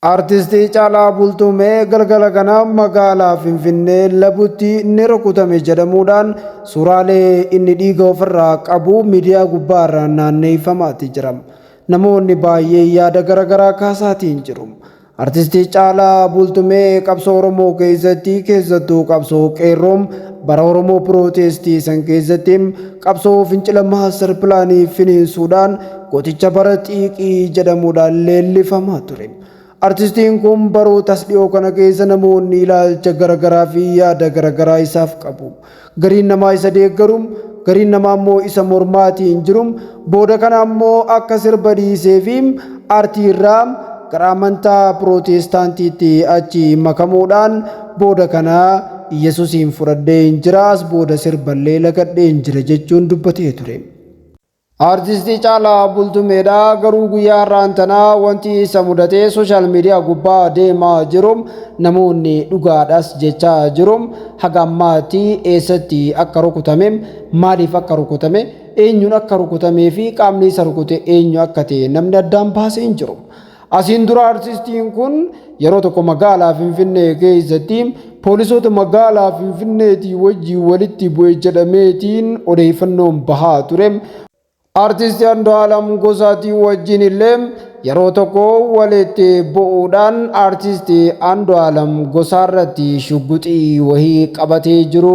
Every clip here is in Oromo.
Artistii Caalaa Bultumee galgala kana magaalaa Finfinnee labutti ni rukutame jedhamuudhaan suuraalee inni dhiiga ofirraa qabu miidiyaa gubbaarra naanneeffamaatti jira. Namoonni baay'ee yaada garaagaraa kaasaatiin jiru. Artistii Caalaa Bultumee qabsoo Oromoo keessatti keessattuu qabsoo qeerroom bara Oromoo Pirootestii san keessatti qabsoo fincila maastar pilaanii finiinsuudhaan gooticha bara xiiqii jedhamuudhaan leellifamaa ture. Artistiin kun barootas dhiyoo kana keessa namoonni ilaalcha garaagaraa fi yaada garaagaraa isaaf qabu. Gariin namaa isa deeggaruun gariin namaa immoo isa mormaatiin jiruun booda kana immoo akka sirba dhiisee fi aartii irraa gara amantaa Pirootestaantiitti achi makamuudhaan booda kana Yesuusiin fudhadhee hin jiraas booda sirballee lagadhee hin jira jechuun dubbatee ture. Artistii Caalaa Bultumeedhaa garuu guyyaa har'aan tanaa wanti isa mudatee sooshaal miidiyaa gubbaa deemaa jirum namoonni dhugaadhas jechaa jirum haga ammaatti eessatti akka rukutame maaliif akka rukutame eenyuun akka rukutamee fi qaamni isa rukute eenyu akka ta'e namni addaan baasee hin jiru. Asiin dura artistiin kun yeroo tokko magaalaa Finfinnee keessatti poolisoota magaalaa Finfinneetii wajjin walitti bu'e jedhameetiin odeeffannoon bahaa ture. Artistii Andu'aalam Gosaatii wajjin illee yeroo tokko walitti bu'uudhaan artistii Andu'aalam Gosaarratti shugguxii wahii qabatee jiru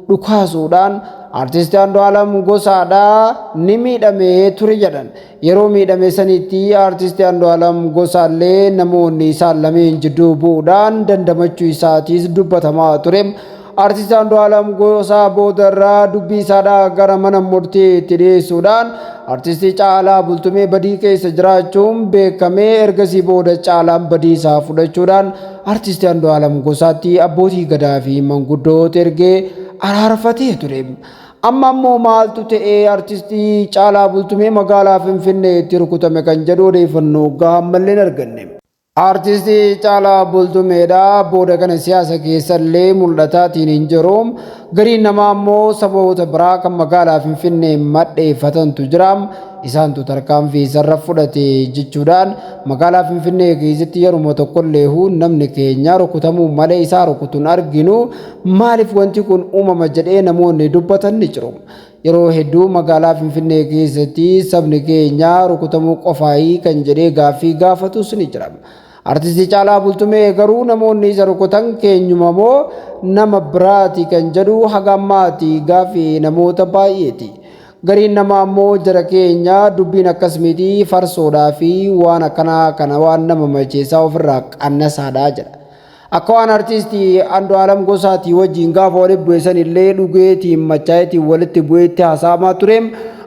dhukaasuudhaan artistii Andu'aalam Gosaadhaa ni miidhamee ture jedhan. Yeroo miidhame sanitti artistii Andu'aalam Gosaallee namoonni isaan lameen jidduu bu'uudhaan dandamachuu isaatiis dubbatamaa ture. Artistii Andu'aalam Gosaa boodarraa dubbii isaadhaa gara mana murtiitti dhiyeessuudhaan artistii Caalaa Bultumee badii keessa jiraachuun beekamee ergasii booda Caalaan badii isaa fudhachuudhaan artistii Andu'aalam Gosaatti abbootii gadaa fi manguddoota ergee araarfatee ture. Amma immoo maaltu ta'ee artistii Caalaa Bultumee magaalaa Finfinneetti rukutame kan jedhu odeeffannoo gahaa mallee hin arganne. Artistii Caalaa Bultumeedhaa booda kana siyaasa keessallee mul'ataatiin hin jiru. Gariin namaa immoo saboota biraa kan magaalaa Finfinnee madheeffatantu jira. Isaantu tarkaanfii isarra fudhate jechuudhaan magaalaa Finfinnee keessatti yeruma tokkollee namni keenya rukutamuu malee isaa rukutuun arginu maaliif wanti kun uumama jedhee namoonni dubbatan ni jiru. Yeroo hedduu magaalaa Finfinnee keessatti sabni keenya rukutamuu qofaayii kan jedhee gaaffii gaafatus ni jira. Artistii Caalaa Bultumee garuu namoonni isa rukutan keenyuma moo nama biraati kan jedhu haga ammaatti gaaffii namoota baay'eeti. Gariin namaa immoo jara keenya dubbiin akkas miti farsoodhaa fi waan akkanaa kana waan nama macheessaa ofirraa qannasaadhaa jedha. Akka waan artistii Andu'aalam Gosaatii wajjin gaafa walitti bu'e sanillee dhugeetiin machaa'eetiin walitti bu'eetti haasa'amaa ture.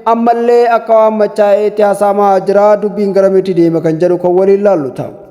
Ammallee akka waan machaa'eetti haasa'amaa jira dubbiin garamitti deema kan jedhu kan waliin laallu ta'a.